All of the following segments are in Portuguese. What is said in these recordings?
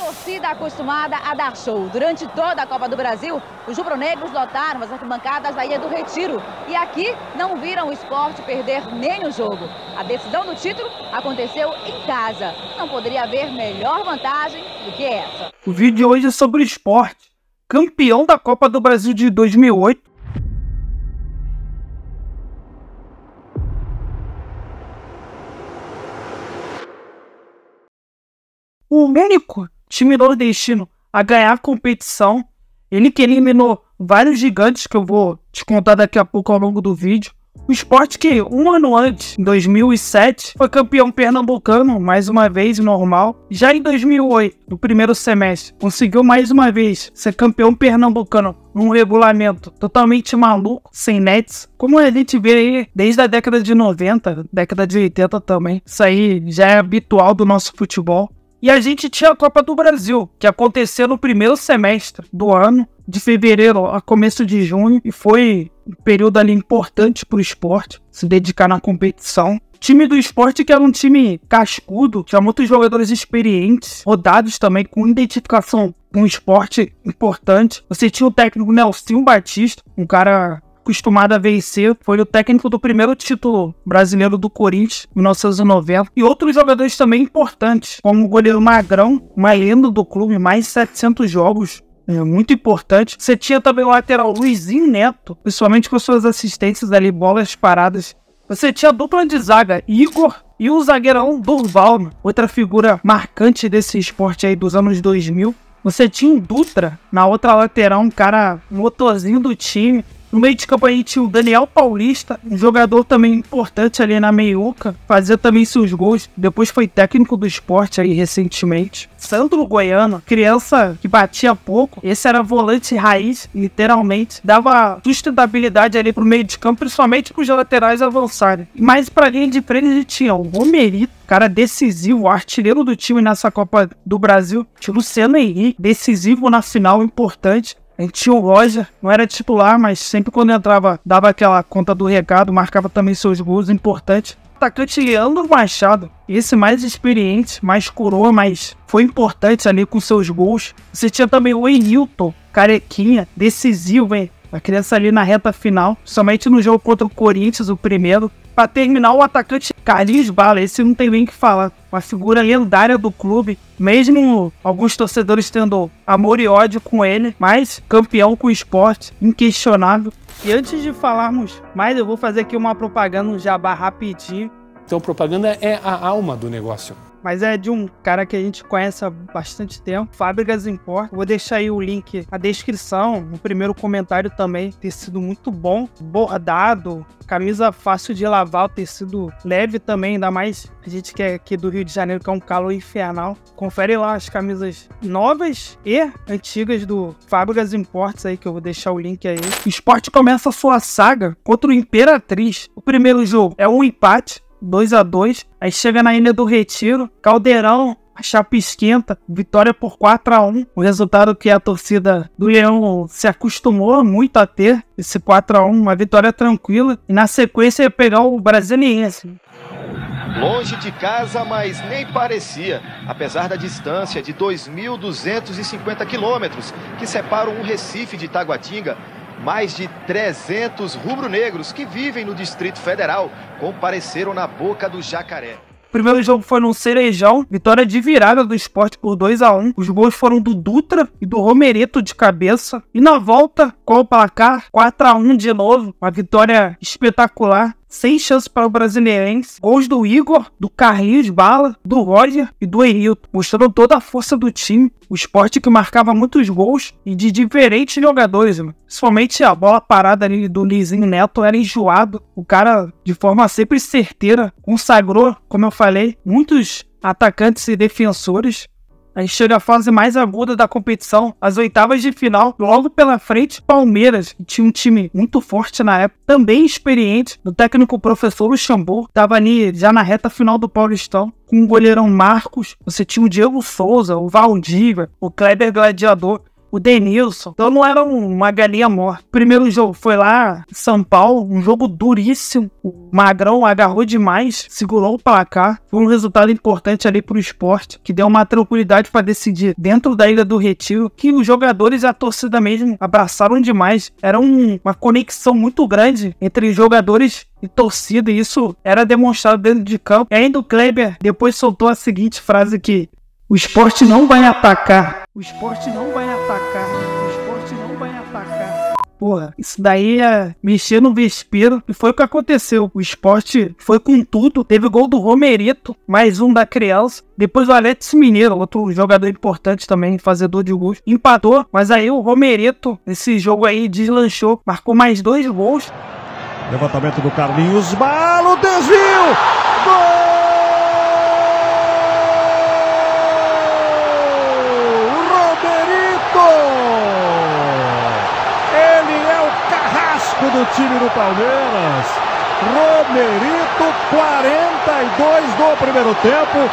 torcida acostumada a dar show. Durante toda a Copa do Brasil, os rubro-negros lotaram as arquibancadas da Ilha do Retiro. E aqui não viram o Sport perder nem o jogo. A decisão do título aconteceu em casa. Não poderia haver melhor vantagem do que essa. O vídeo de hoje é sobre o Sport, campeão da Copa do Brasil de 2008. O único time nordestino a ganhar a competição, ele que eliminou vários gigantes que eu vou te contar daqui a pouco ao longo do vídeo. O Sport que um ano antes, em 2007, foi campeão pernambucano, mais uma vez, normal. Já em 2008, no primeiro semestre, conseguiu mais uma vez ser campeão pernambucano num regulamento totalmente maluco, sem nets. Como a gente vê aí desde a década de 90, década de 80 também. Isso aí já é habitual do nosso futebol. E a gente tinha a Copa do Brasil, que aconteceu no primeiro semestre do ano, de fevereiro a começo de junho, e foi um período ali importante para o Sport se dedicar na competição. O time do Sport que era um time cascudo, tinha muitos jogadores experientes, rodados também, com identificação com um esporte importante. Você tinha o técnico Nelson Batista, um cara acostumado a vencer, foi o técnico do primeiro título brasileiro do Corinthians, em 1990, e outros jogadores também importantes, como o goleiro Magrão, uma lenda do clube, mais de 700 jogos, muito importante. Você tinha também o lateral Luizinho Neto, principalmente com suas assistências ali, bolas paradas. Você tinha a dupla de zaga, Igor e o zagueirão Durval, outra figura marcante desse esporte aí dos anos 2000. Você tinha o Dutra na outra lateral, um cara motorzinho do time. No meio de campo a gente tinha o Daniel Paulista, um jogador também importante ali na meiuca, fazia também seus gols, depois foi técnico do Sport aí recentemente. Sandro Goiano, criança que batia pouco, esse era volante raiz, literalmente, dava sustentabilidade ali pro meio de campo, principalmente pros laterais avançarem. Mas pra linha de frente a gente tinha o Romerito, cara decisivo, artilheiro do time nessa Copa do Brasil, tinha o Luciano Henrique, decisivo na final, importante. A gente tinha o Roger, não era titular, mas sempre quando entrava, dava aquela conta do recado, marcava também seus gols importantes. Atacante Leandro Machado, esse mais experiente, mais coroa, mas foi importante ali com seus gols. Você tinha também o Enilton, carequinha, decisivo, hein? A criança ali na reta final, somente no jogo contra o Corinthians, o primeiro. Para terminar, o atacante Carlinhos Bala, esse não tem nem o que falar. Uma figura lendária do clube, mesmo alguns torcedores tendo amor e ódio com ele, mas campeão com o Sport, inquestionável. E antes de falarmos mais, eu vou fazer aqui uma propaganda, um jabá rapidinho. Então, propaganda é a alma do negócio. Mas é de um cara que a gente conhece há bastante tempo, Fábricas Import. Vou deixar aí o link na descrição, no primeiro comentário também. Tecido muito bom, bordado, camisa fácil de lavar, o tecido leve também, ainda mais a gente que é aqui do Rio de Janeiro, que é um calor infernal. Confere lá as camisas novas e antigas do Fábricas Imports aí, que eu vou deixar o link aí. O Sport começa a sua saga contra o Imperatriz. O primeiro jogo é um empate, 2-2, aí chega na Ilha do Retiro, Caldeirão, a chapa esquenta, vitória por 4-1, o resultado que a torcida do Leão se acostumou muito a ter, esse 4-1, uma vitória tranquila, e na sequência ia pegar o Brasiliense. Longe de casa, mas nem parecia, apesar da distância de 2.250 quilômetros que separam o Recife de Taguatinga. Mais de 300 rubro-negros que vivem no Distrito Federal compareceram na Boca do Jacaré. O primeiro jogo foi no Cerejão, vitória de virada do Sport por 2-1. Os gols foram do Dutra e do Romerito de cabeça. E na volta, com o placar, 4-1 de novo. Uma vitória espetacular. Sem chance para o Brasiliense. Gols do Igor, do Carlinhos Bala, do Roger e do Enilton, mostrando toda a força do time. O Sport que marcava muitos gols e de diferentes jogadores, mano. Principalmente a bola parada ali do Luizinho Neto era enjoado. O cara, de forma sempre certeira, consagrou, como eu falei, muitos atacantes e defensores. A gente chega à fase mais aguda da competição, as oitavas de final, logo pela frente, Palmeiras, que tinha um time muito forte na época, também experiente, do técnico professor Luxemburgo, estava ali já na reta final do Paulistão, com o goleirão Marcos, você tinha o Diego Souza, o Valdívia, o Kleber Gladiador, o Denilson. Então não era uma galinha morta. O primeiro jogo foi lá em São Paulo, um jogo duríssimo. O Magrão agarrou demais, segurou o placar. Foi um resultado importante ali pro Sport, que deu uma tranquilidade para decidir dentro da Ilha do Retiro, que os jogadores e a torcida mesmo abraçaram demais. Era uma conexão muito grande entre jogadores e torcida, e isso era demonstrado dentro de campo. E ainda o Kleber depois soltou a seguinte frase aqui: o Sport não vai atacar. O Sport não vai atacar. O Sport não vai atacar. Porra, isso daí é mexer no vespeiro. E foi o que aconteceu. O Sport foi com tudo. Teve gol do Romerito, mais um da criança. Depois o Alex Mineiro, outro jogador importante também, fazedor de gols, empatou. Mas aí o Romerito, esse jogo aí, deslanchou. Marcou mais 2 gols. Levantamento do Carlinhos, Balo, desvio! Gol! Romerito! Ele é o carrasco do time do Palmeiras. Romerito, 42 do primeiro tempo.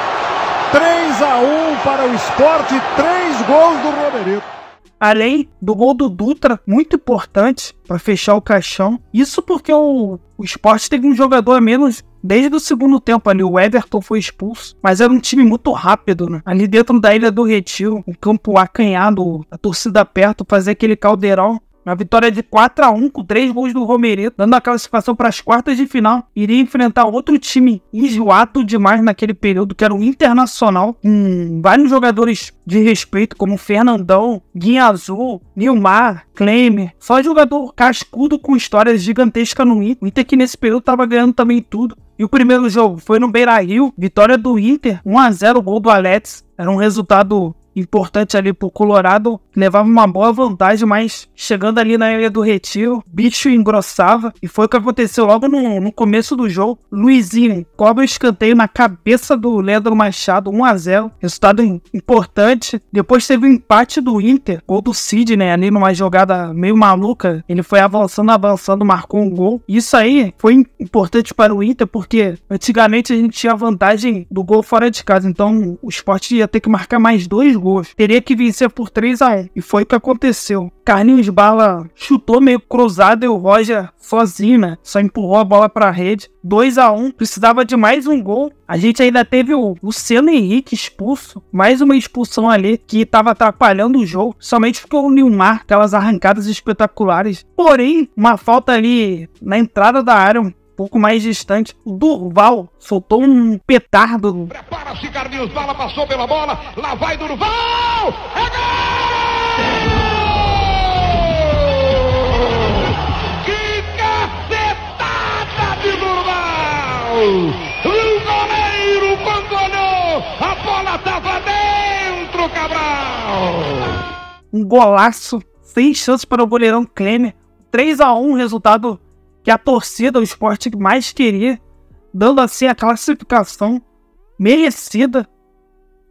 3-1 para o Sport, 3 gols do Romerito. Além do gol do Dutra, muito importante para fechar o caixão. Isso porque o Sport teve um jogador a menos desde o segundo tempo ali. O Everton foi expulso, mas era um time muito rápido, né? Ali dentro da Ilha do Retiro, um campo acanhado, a torcida perto, fazer aquele caldeirão. Uma vitória de 4-1 com 3 gols do Romerito, dando a classificação para as quartas de final. Iria enfrentar outro time enjoado demais naquele período, que era o Internacional, com vários jogadores de respeito, como Fernandão, Guinha Azul, Nilmar, Klemer. Só jogador cascudo com histórias gigantescas no Inter. O Inter que nesse período estava ganhando também tudo. E o primeiro jogo foi no Beira-Rio, vitória do Inter, 1-0, gol do Alex. Era um resultado importante ali pro Colorado, levava uma boa vantagem, mas chegando ali na Ilha do Retiro, bicho engrossava, e foi o que aconteceu logo no começo do jogo. Luizinho cobra o escanteio na cabeça do Leandro Machado, 1-0, resultado importante. Depois teve o empate do Inter, gol do Sidney ali numa jogada meio maluca, ele foi avançando, marcou um gol. Isso aí foi importante para o Inter, porque antigamente a gente tinha vantagem do gol fora de casa, então o Sport ia ter que marcar mais 2 gols. Teria que vencer por 3-1. E foi o que aconteceu. Carlinhos Bala chutou meio cruzado e o Roger sozinho, né? Só empurrou a bola pra rede. 2-1. Precisava de mais um gol. A gente ainda teve o Luciano Henrique expulso. Mais uma expulsão ali que estava atrapalhando o jogo. Somente porque o Nilmar, aquelas arrancadas espetaculares. Porém, uma falta ali na entrada da área, um pouco mais distante, o Durval soltou um petardo. Prepara-se, Carlinhos Bala passou pela bola, lá vai Durval! É gol! Que cacetada de Durval! O goleiro quando olhou, a bola estava dentro, Cabral! Um golaço, sem chance para o goleirão Klemer. 3-1, resultado que a torcida, o Sport mais queria, dando assim a classificação merecida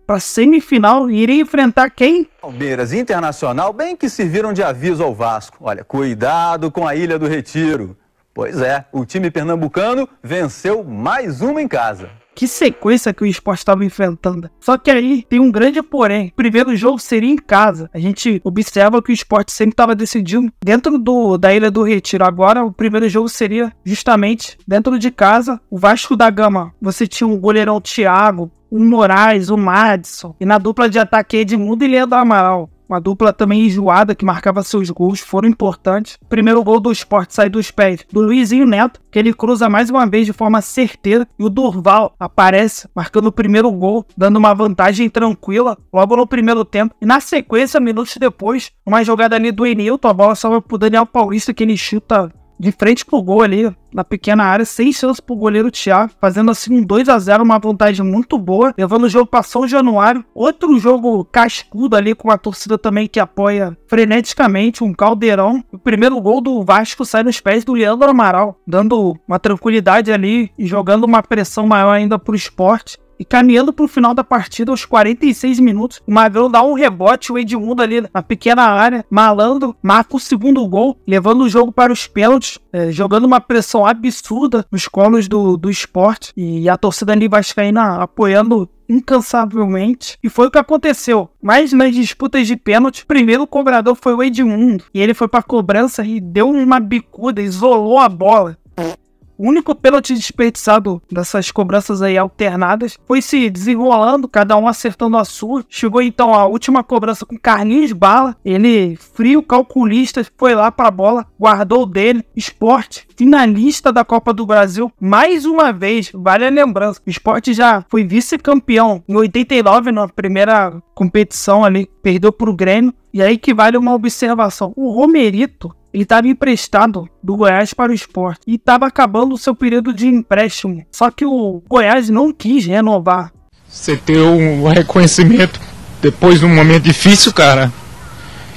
para semifinal e iria enfrentar quem? Palmeiras e Internacional bem que serviram de aviso ao Vasco. Olha, cuidado com a Ilha do Retiro. Pois é, o time pernambucano venceu mais uma em casa. Que sequência que o Sport estava enfrentando. Só que aí tem um grande porém. O primeiro jogo seria em casa. A gente observa que o Sport sempre estava decidindo dentro da Ilha do Retiro. Agora o primeiro jogo seria justamente dentro de casa. O Vasco da Gama. Você tinha um goleirão Thiago, o Moraes, o Madison. E na dupla de ataque Edmundo e Leandro Amaral. Uma dupla também enjoada que marcava seus gols, foram importantes. O primeiro gol do Sport sai dos pés do Luizinho Neto, que ele cruza mais uma vez de forma certeira. E o Durval aparece marcando o primeiro gol, dando uma vantagem tranquila logo no primeiro tempo. E na sequência, minutos depois, uma jogada ali do Enilton, a bola salva pro Daniel Paulista, que ele chuta de frente pro gol ali, na pequena área, sem chance pro goleiro Thiago, fazendo assim um 2-0, uma vantagem muito boa, levando o jogo para São Januário. Outro jogo cascudo ali, com uma torcida também que apoia freneticamente, um caldeirão. O primeiro gol do Vasco sai nos pés do Leandro Amaral, dando uma tranquilidade ali e jogando uma pressão maior ainda pro Sport. E caminhando pro final da partida, aos 46 minutos, o Magrão dá um rebote, o Edmundo ali na pequena área, malandro, marca o segundo gol, levando o jogo para os pênaltis, jogando uma pressão absurda nos colos do Sport, e a torcida ali vascaína apoiando incansavelmente, e foi o que aconteceu. Mas nas disputas de pênalti, o primeiro cobrador foi o Edmundo, e ele foi pra cobrança e deu uma bicuda, isolou a bola. O único pênalti desperdiçado dessas cobranças aí alternadas foi se desenrolando, cada um acertando a sua. Chegou então a última cobrança com Carlinhos Bala. Ele, frio, calculista, foi lá pra bola, guardou o dele. Sport, finalista da Copa do Brasil, mais uma vez, vale a lembrança. O Sport já foi vice-campeão em 89, na primeira competição ali, perdeu pro Grêmio. E aí que vale uma observação. O Romerito, ele estava emprestado do Goiás para o Sport e estava acabando o seu período de empréstimo. Só que o Goiás não quis renovar. Você ter um reconhecimento depois de um momento difícil, cara,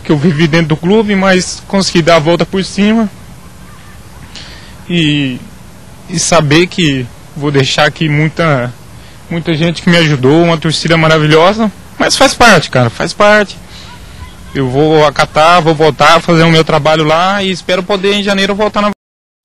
que eu vivi dentro do clube, mas consegui dar a volta por cima e saber que vou deixar aqui muita gente que me ajudou, uma torcida maravilhosa, mas faz parte, cara, faz parte. Eu vou acatar, vou voltar a fazer o meu trabalho lá e espero poder em janeiro voltar na...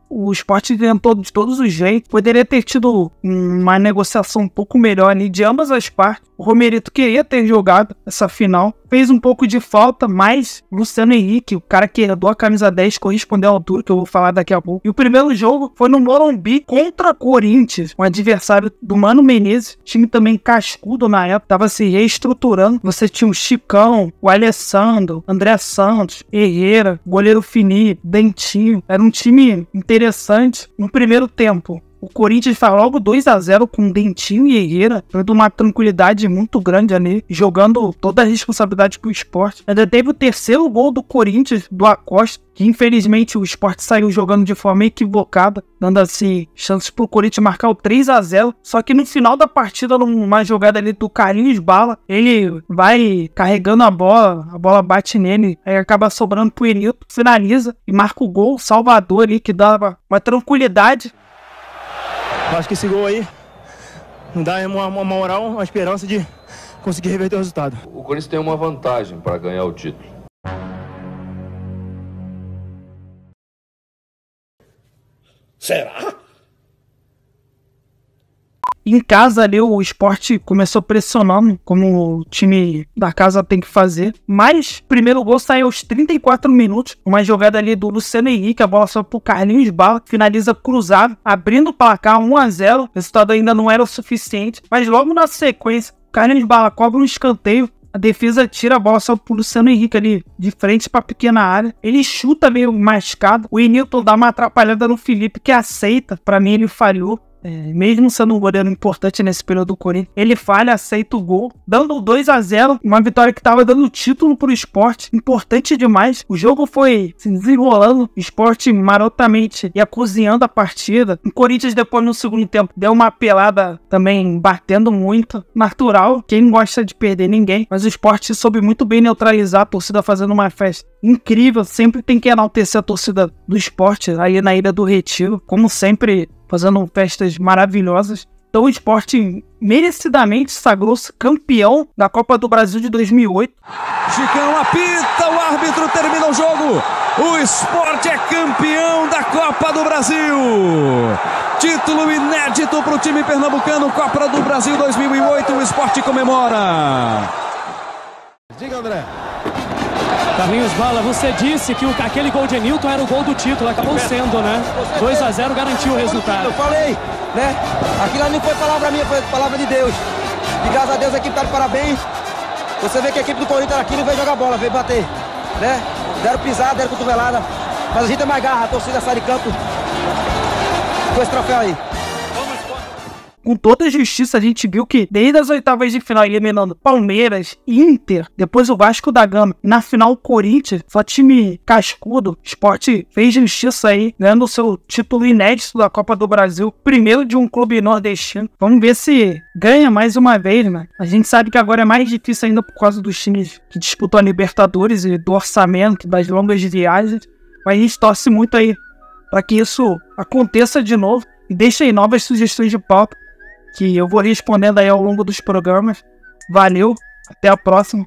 O Sport tentou de todos os jeitos, poderia ter tido uma negociação um pouco melhor ali de ambas as partes. O Romerito queria ter jogado essa final, fez um pouco de falta, mas Luciano Henrique, o cara que herdou a camisa 10, correspondeu à altura, que eu vou falar daqui a pouco. E o primeiro jogo foi no Morumbi contra Corinthians, um adversário do Mano Menezes, time também cascudo na época, tava se reestruturando. Você tinha o Chicão, o Alessandro, André Santos, Herrera, goleiro Felipe, Dentinho. Era um time interessante. No primeiro tempo, o Corinthians faz logo 2-0 com Dentinho e Herrera, dando uma tranquilidade muito grande ali, jogando toda a responsabilidade pro Sport. Ainda teve o terceiro gol do Corinthians, do Acosta, que infelizmente o Sport saiu jogando de forma equivocada, dando assim chances pro Corinthians marcar o 3-0. Só que no final da partida, numa jogada ali do Carlinhos Bala, ele vai carregando a bola bate nele, aí acaba sobrando pro Enilton, finaliza e marca o gol, Salvador ali, que dava uma tranquilidade. Acho que esse gol aí não dá uma moral, uma esperança de conseguir reverter o resultado. O Corinthians tem uma vantagem para ganhar o título. Será? Em casa ali o Sport começou pressionando, como o time da casa tem que fazer. Mas o primeiro gol saiu aos 34 minutos. Uma jogada ali do Luciano Henrique, a bola só pro Carlinhos Bala, finaliza cruzado, abrindo o placar 1-0. O resultado ainda não era o suficiente. Mas logo na sequência, o Carlinhos Bala cobra um escanteio. A defesa tira a bola só pro Luciano Henrique ali, de frente pra pequena área. Ele chuta meio mascado. O Enilton dá uma atrapalhada no Felipe, que aceita. Pra mim ele falhou. Mesmo sendo um goleiro importante nesse período do Corinthians, ele falha, aceita o gol, dando 2-0, uma vitória que tava dando título pro Sport, importante demais. O jogo foi se desenrolando, o Sport marotamente ia cozinhando a partida. O Corinthians depois no segundo tempo deu uma pelada também, batendo muito, natural, quem não gosta de perder ninguém, mas o Sport soube muito bem neutralizar a torcida, fazendo uma festa incrível. Sempre tem que enaltecer a torcida do Sport aí na Ilha do Retiro, como sempre, fazendo festas maravilhosas. Então o Sport merecidamente sagrou-se campeão da Copa do Brasil de 2008. Chicão apita, o árbitro termina o jogo. O Sport é campeão da Copa do Brasil. Título inédito para o time pernambucano, Copa do Brasil 2008. O Sport comemora. Diga, André. Carlinhos Bala, você disse que aquele gol de Enilton era o gol do título, acabou sendo, né? 2-0 garantiu o resultado. Eu falei, né? Aquilo ali não foi palavra minha, foi palavra de Deus. E graças a Deus a equipe tá de parabéns. Você vê que a equipe do Corinthians aqui não veio jogar bola, veio bater, né? Deram pisada, deram cotovelada. Mas a gente é mais garra, a torcida sai de campo com esse troféu aí. Com toda a justiça, a gente viu que desde as oitavas de final, eliminando Palmeiras, Inter, depois o Vasco da Gama, e na final o Corinthians, só time cascudo. O Sport fez justiça aí, ganhando o seu título inédito da Copa do Brasil, primeiro de um clube nordestino. Vamos ver se ganha mais uma vez, né? A gente sabe que agora é mais difícil ainda por causa dos times que disputam a Libertadores e do orçamento, das longas viagens, mas a gente torce muito aí para que isso aconteça de novo e deixe aí novas sugestões de pauta que eu vou respondendo aí ao longo dos programas. Valeu, até a próxima.